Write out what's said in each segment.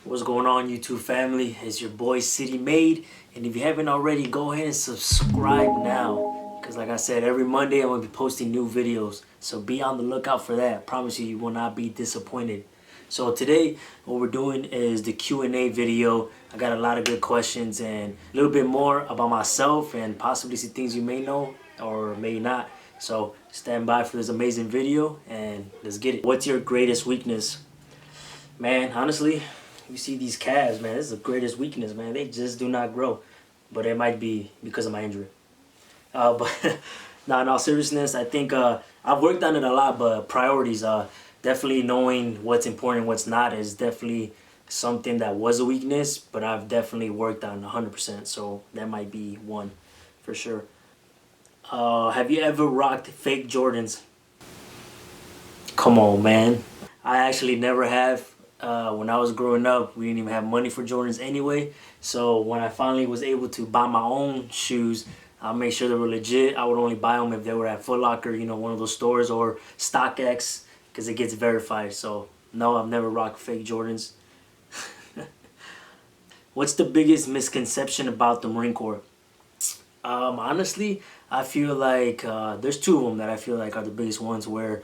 What's going on, YouTube family? It's your boy City Made, and if you haven't already, go ahead and subscribe now. Because like I said, every Monday I'm going to be posting new videos, so be on the lookout for that. I promise you, you will not be disappointed. So today, what we're doing is the Q&A video. I got a lot of good questions and a little bit more about myself and possibly some things you may know or may not. So stand by for this amazing video and let's get it. What's your greatest weakness? Man, honestly, you see these calves, man, this is the greatest weakness, man. They just do not grow. But it might be because of my injury. But no, in all seriousness, I think I've worked on it a lot, but priorities, definitely knowing what's important, what's not is definitely something that was a weakness, but I've definitely worked on 100%. So that might be one for sure. Have you ever rocked fake Jordans? Come on, man. I actually never have. When I was growing up, we didn't even have money for Jordans anyway. So when I finally was able to buy my own shoes, I made sure they were legit. I would only buy them if they were at Foot Locker, you know, one of those stores, or StockX, because it gets verified. So no, I've never rocked fake Jordans. What's the biggest misconception about the Marine Corps? Honestly, I feel like there's two of them that I feel like are the biggest ones, where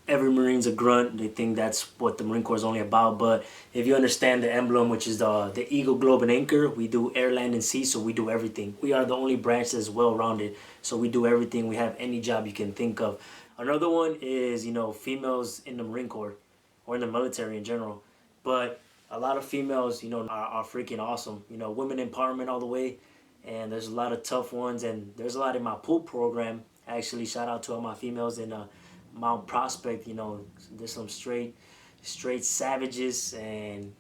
every Marine's a grunt. They think that's what the Marine Corps is only about. But if you understand the emblem, which is the Eagle, Globe, and Anchor, we do air, land, and sea, so we do everything. We are the only branch that's well-rounded, so we do everything. We have any job you can think of. Another one is, you know, females in the Marine Corps or in the military in general. But a lot of females, you know, are freaking awesome. You know, women empowerment all the way. And there's a lot of tough ones, and there's a lot in my pool program. Actually, shout out to all my females in Mount Prospect. You know, there's some straight savages, and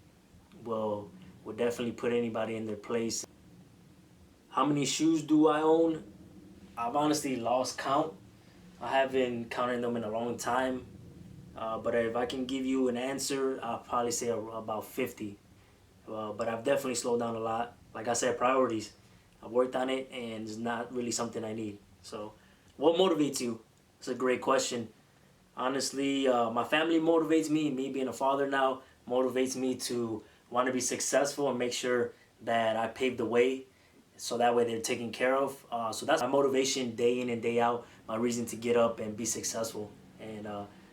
will definitely put anybody in their place. How many shoes do I own? I've honestly lost count. I haven't counted them in a long time. But if I can give you an answer, I'll probably say about 50. But I've definitely slowed down a lot. Like I said, priorities. I've worked on it, and it's not really something I need. So, what motivates you? It's a great question. Honestly, my family motivates me. Me being a father now motivates me to want to be successful and make sure that I pave the way, so that way they're taken care of. So that's my motivation day in and day out. My reason to get up and be successful, and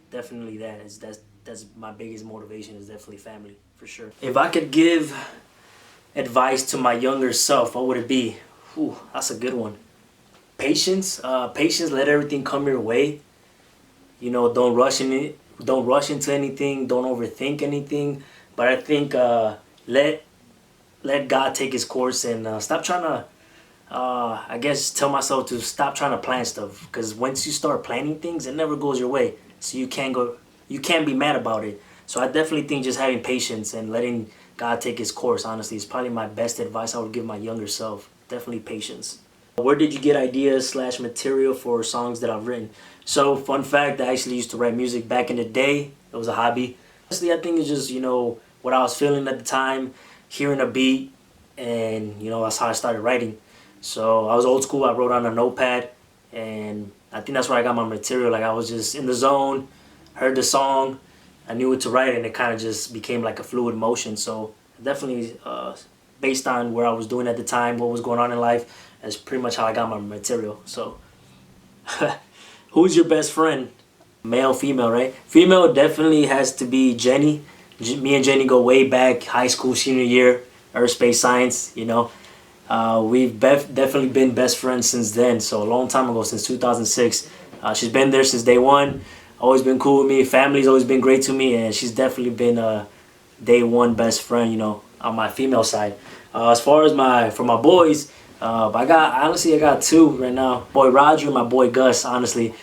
definitely that's my biggest motivation, is definitely family for sure. If I could give advice to my younger self, what would it be? Whew, that's a good one. Patience. Patience. Let everything come your way. You know, don't rush in it. Don't rush into anything. Don't overthink anything. But I think let God take His course, and stop trying to. I guess tell myself to stop trying to plan stuff, because once you start planning things, it never goes your way. So you can't go. You can't be mad about it. So I definitely think just having patience and letting God take His course, honestly, is probably my best advice I would give my younger self. Definitely patience. Where did you get ideas / material for songs that I've written? So, fun fact, I actually used to write music back in the day. It was a hobby. Honestly, I think it's just, you know, what I was feeling at the time, hearing a beat, and, you know, that's how I started writing. So, I was old school. I wrote on a notepad, and I think that's where I got my material. Like, I was just in the zone, heard the song, I knew what to write, and it kind of just became like a fluid motion. So definitely based on where I was doing at the time, what was going on in life, that's pretty much how I got my material. So who's your best friend? Male, female, right? Female definitely has to be Jenny. Me and Jenny go way back, high school, senior year, aerospace science, you know. We've definitely been best friends since then, so a long time ago, since 2006. She's been there since day one. Always been cool with me. Family's always been great to me, and she's definitely been a day one best friend, you know, on my female side. As far as for my boys, I got two right now. Boy Roger and my boy Gus. Honestly,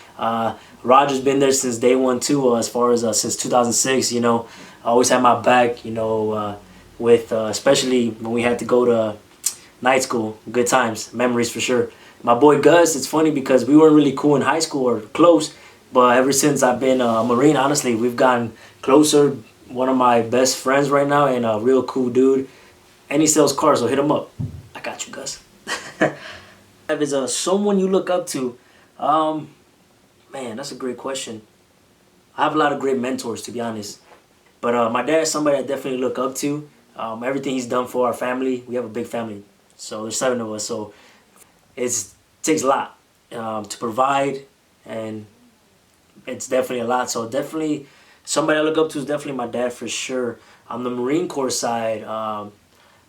Roger's been there since day one too. As far as since 2006, you know, I always had my back. You know, with especially when we had to go to night school. Good times, memories for sure. My boy Gus. It's funny because we weren't really cool in high school or close. But ever since I've been a Marine, honestly, we've gotten closer. One of my best friends right now, and a real cool dude. And he sells cars, so hit him up. I got you, Gus. If it's someone you look up to, man, that's a great question. I have a lot of great mentors, to be honest. But my dad is somebody I definitely look up to. Everything he's done for our family. We have a big family, so there's 7 of us. So it takes a lot to provide, and it's definitely a lot. So definitely somebody I look up to is definitely my dad for sure. On the Marine Corps side,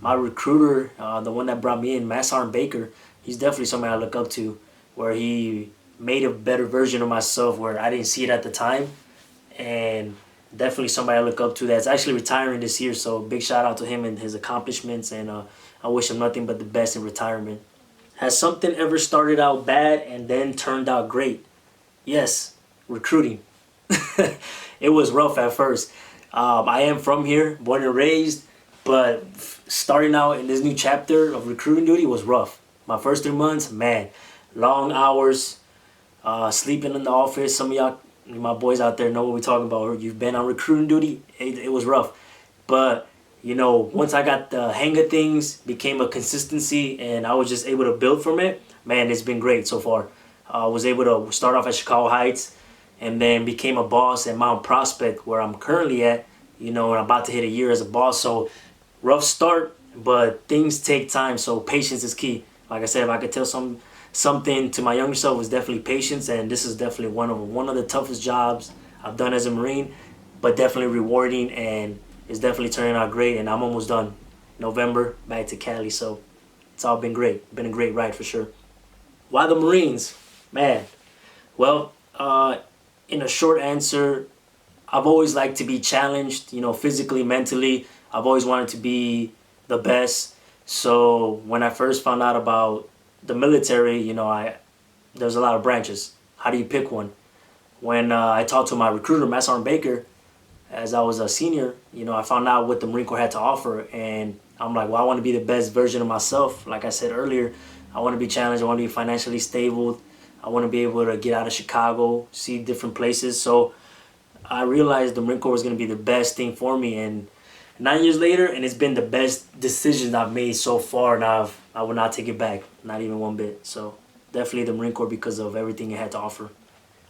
my recruiter, the one that brought me in, Mass Sergeant Baker, he's definitely somebody I look up to, where he made a better version of myself where I didn't see it at the time, and definitely somebody I look up to that's actually retiring this year. So big shout out to him and his accomplishments, and I wish him nothing but the best in retirement. Has something ever started out bad and then turned out great? Yes, recruiting. It was rough at first. I am from here, born and raised, but starting out in this new chapter of recruiting duty was rough. My first 3 months, man, long hours, sleeping in the office. Some of y'all, my boys out there, know what we're talking about. You've been on recruiting duty. It was rough, but once I got the hang of things, became a consistency, and I was just able to build from it. Man, it's been great so far. I was able to start off at Chicago Heights, and then became a boss at Mount Prospect, where I'm currently at. And I'm about to hit a year as a boss. So rough start, but things take time. So patience is key. Like I said, if I could tell something to my younger self, was definitely patience, and this is definitely one of them. One of the toughest jobs I've done as a Marine, but definitely rewarding, and it's definitely turning out great. And I'm almost done. November, back to Cali. So it's all been great. Been a great ride for sure. Why the Marines? Man, well, in a short answer, I've always liked to be challenged, physically, mentally. I've always wanted to be the best. So when I first found out about the military, there's a lot of branches. How do you pick one? When I talked to my recruiter, Mass Sergeant Baker, as I was a senior, I found out what the Marine Corps had to offer, and I'm like, well, I want to be the best version of myself. Like I said earlier, I want to be challenged. I want to be financially stable. I want to be able to get out of Chicago, see different places. So I realized the Marine Corps was going to be the best thing for me. And 9 years later, and it's been the best decision I've made so far. And I will not take it back, not even one bit. So definitely the Marine Corps because of everything it had to offer.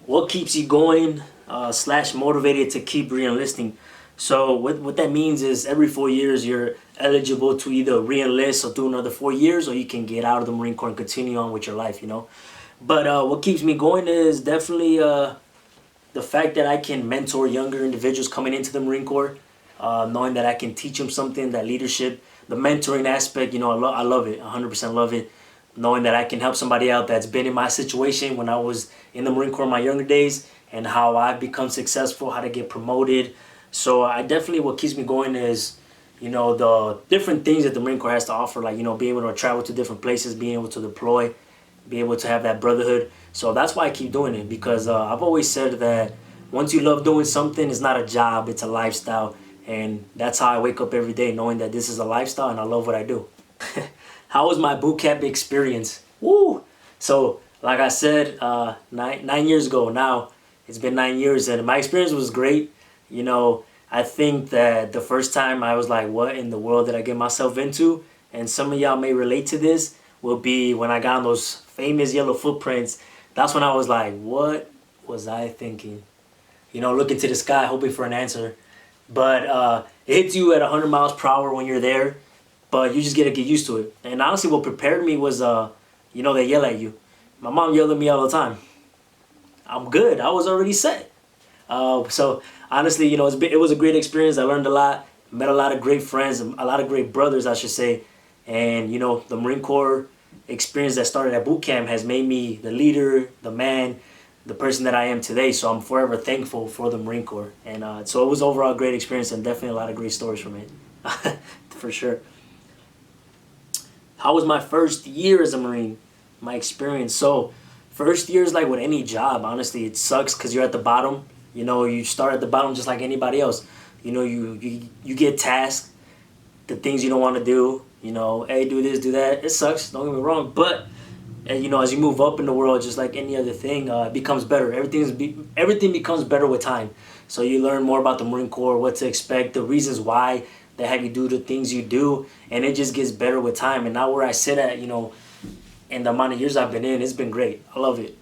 What keeps you going / motivated to keep re-enlisting? So what that means is every 4 years you're eligible to either re-enlist or do another 4 years, or you can get out of the Marine Corps and continue on with your life, But what keeps me going is definitely the fact that I can mentor younger individuals coming into the Marine Corps, knowing that I can teach them something, that leadership, the mentoring aspect, I love it, 100% love it. Knowing that I can help somebody out that's been in my situation when I was in the Marine Corps in my younger days, and how I've become successful, how to get promoted. So I definitely, what keeps me going is, the different things that the Marine Corps has to offer, like, being able to travel to different places, being able to deploy, be able to have that brotherhood. So that's why I keep doing it, because I've always said that once you love doing something, it's not a job, it's a lifestyle. And that's how I wake up every day, knowing that this is a lifestyle and I love what I do. How was my boot camp experience? Woo! So, like I said, 9 years ago now, it's been 9 years, and my experience was great. I think that the first time I was like, what in the world did I get myself into? And some of y'all may relate to this, will be when I got on those famous yellow footprints. That's when I was like, what was I thinking? Looking to the sky, hoping for an answer. But it hits you at 100 miles per hour when you're there, but you just get used to it. And honestly, what prepared me was, they yell at you. My mom yelled at me all the time. I'm good. I was already set. So honestly, it was a great experience. I learned a lot, met a lot of great friends, a lot of great brothers, I should say. And the Marine Corps experience that started at boot camp has made me the leader, the man, the person that I am today. So I'm forever thankful for the Marine Corps. And so it was overall a great experience, and definitely a lot of great stories from it, for sure. How was my first year as a Marine? My experience. So first year is like with any job, honestly. It sucks because you're at the bottom. You start at the bottom just like anybody else. You get tasked the things you don't want to do. Hey, do this, do that. It sucks, don't get me wrong. But, as you move up in the world, just like any other thing, it becomes better. Everything becomes better with time. So you learn more about the Marine Corps, what to expect, the reasons why they have you do the things you do. And it just gets better with time. And now where I sit at, and the amount of years I've been in, it's been great. I love it.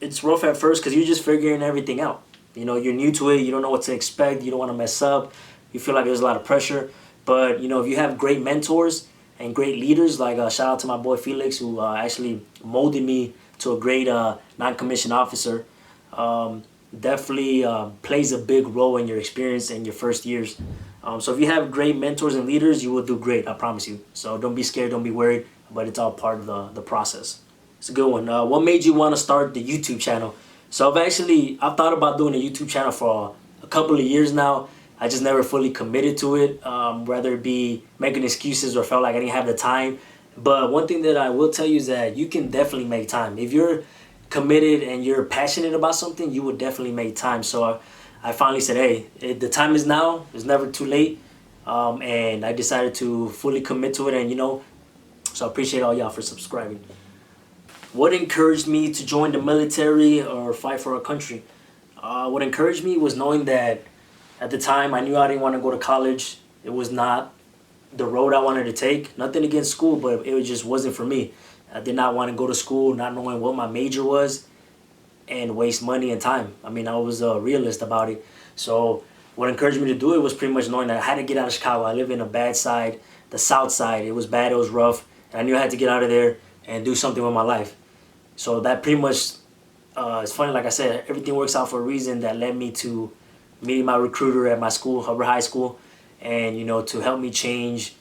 It's rough at first because you're just figuring everything out. You're new to it. You don't know what to expect. You don't want to mess up. You feel like there's a lot of pressure. But if you have great mentors and great leaders, like shout out to my boy Felix, who actually molded me to a great non-commissioned officer. Definitely plays a big role in your experience in your first years. So if you have great mentors and leaders, you will do great. I promise you. So don't be scared, don't be worried, but it's all part of the process. It's a good one. What made you want to start the YouTube channel? So I've thought about doing a YouTube channel for a couple of years now. I just never fully committed to it, whether it be making excuses or felt like I didn't have the time. But one thing that I will tell you is that you can definitely make time. If you're committed and you're passionate about something, you will definitely make time. So I finally said, hey, the time is now. It's never too late. And I decided to fully commit to it. And so I appreciate all y'all for subscribing. What encouraged me to join the military or fight for our country? What encouraged me was knowing that at the time I knew I didn't want to go to college. It was not the road I wanted to take. Nothing against school, but it just wasn't for me. I did not want to go to school not knowing what my major was and waste money and time. I mean, I was a realist about it. So what encouraged me to do it was pretty much knowing that I had to get out of Chicago. I live in a bad side, the south side. It was bad, it was rough. And I knew I had to get out of there and do something with my life. So that pretty much, it's funny, like I said, everything works out for a reason. That led me to meeting my recruiter at my school, Hubbard High School, and to help me change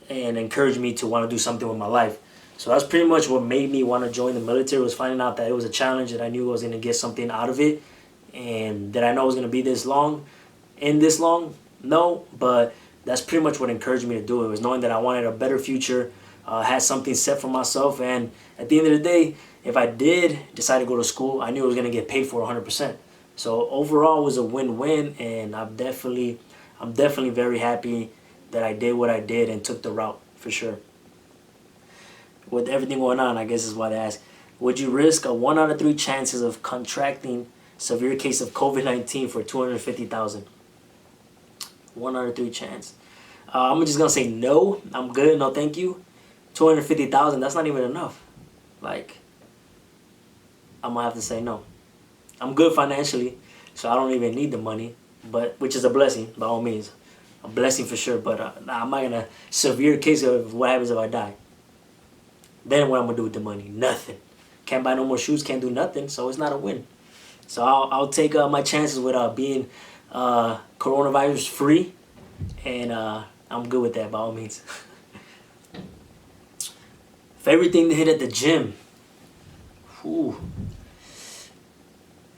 and encourage me to want to do something with my life. So that's pretty much what made me want to join the military, was finding out that it was a challenge, that I knew I was going to get something out of it, and that I know it was going to be this long. No, but that's pretty much what encouraged me to do it, was knowing that I wanted a better future, had something set for myself, and at the end of the day, if I did decide to go to school, I knew I was going to get paid for 100%. So overall, it was a win-win, and I'm definitely very happy that I did what I did and took the route, for sure. With everything going on, I guess is why they ask, would you risk a 1 out of 3 chances of contracting severe case of COVID-19 for $250,000? 1 out of 3 chance. I'm just gonna say no. I'm good. No, thank you. $250,000. That's not even enough. Like, I'm gonna have to say no. I'm good financially, so I don't even need the money. But which is a blessing by all means, a blessing for sure. But I'm not gonna severe case of what happens if I die. Then what I'm gonna do with the money? Nothing. Can't buy no more shoes. Can't do nothing. So it's not a win. So I'll take my chances with being coronavirus free, and I'm good with that by all means. Favorite thing to hit at the gym? Whew.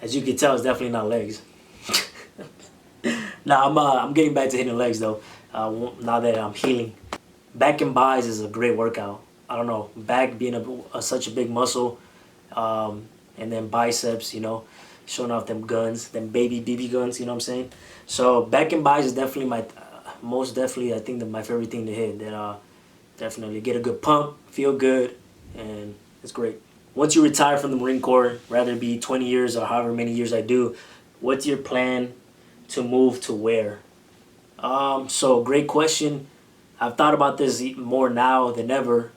As you can tell, it's definitely not legs. Nah, I'm getting back to hitting legs though. Now that I'm healing, back and buys is a great workout. I don't know, back being such a big muscle, and then biceps, showing off them guns, them baby BB guns. You know what I'm saying? So back and buys is definitely my most definitely I think that my favorite thing to hit. That definitely get a good pump, feel good, and it's great. Once you retire from the Marine Corps, rather it be 20 years or however many years I do, what's your plan to move to where? So great question. I've thought about this more now than ever,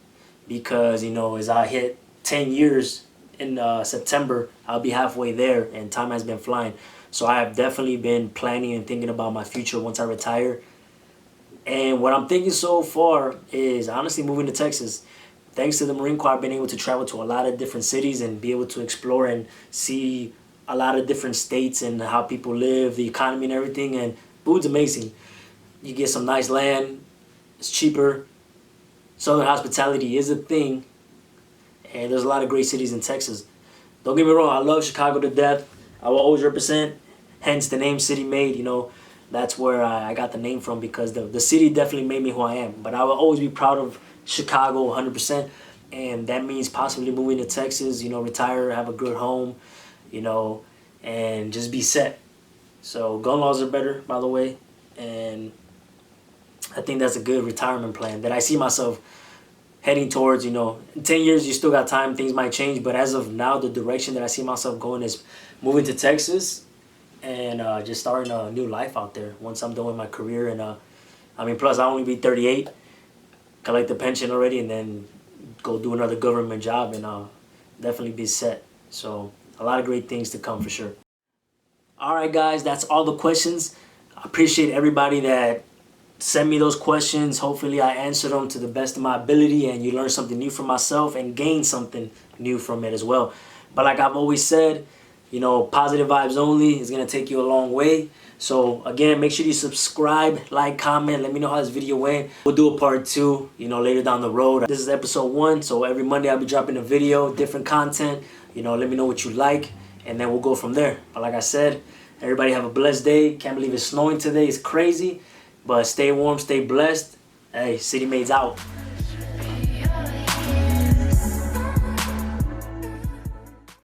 because as I hit 10 years in September, I'll be halfway there, and time has been flying. So I have definitely been planning and thinking about my future once I retire. And what I'm thinking so far is honestly moving to Texas. Thanks to the Marine Corps, I've been able to travel to a lot of different cities and be able to explore and see a lot of different states and how people live, the economy and everything. And food's amazing. You get some nice land. It's cheaper. Southern hospitality is a thing. And there's a lot of great cities in Texas. Don't get me wrong, I love Chicago to death. I will always represent, hence the name City Made. That's where I got the name from, because the city definitely made me who I am. But I will always be proud of Chicago 100%. And that means possibly moving to Texas, retire, have a good home, and just be set. So gun laws are better, by the way. And I think that's a good retirement plan that I see myself heading towards. In 10 years, you still got time. Things might change. But as of now, the direction that I see myself going is moving to Texas and just starting a new life out there once I'm done with my career. And plus I'll only be 38, collect the pension already, and then go do another government job, and definitely be set. So a lot of great things to come for sure. All right, guys, that's all the questions. I appreciate everybody that send me those questions. Hopefully I answer them to the best of my ability and you learn something new from myself and gain something new from it as well. But like I've always said, you know, positive vibes only is going to take you a long way. So again, make sure you subscribe, like, comment, let me know how this video went. We'll do a part 2, you know, later down the road. This is episode 1, so every Monday I'll be dropping a video, different content. You know, let me know what you like, and then we'll go from there. But like I said, everybody have a blessed day. Can't believe it's snowing today. It's crazy. But stay warm, stay blessed. Hey, City Mates out.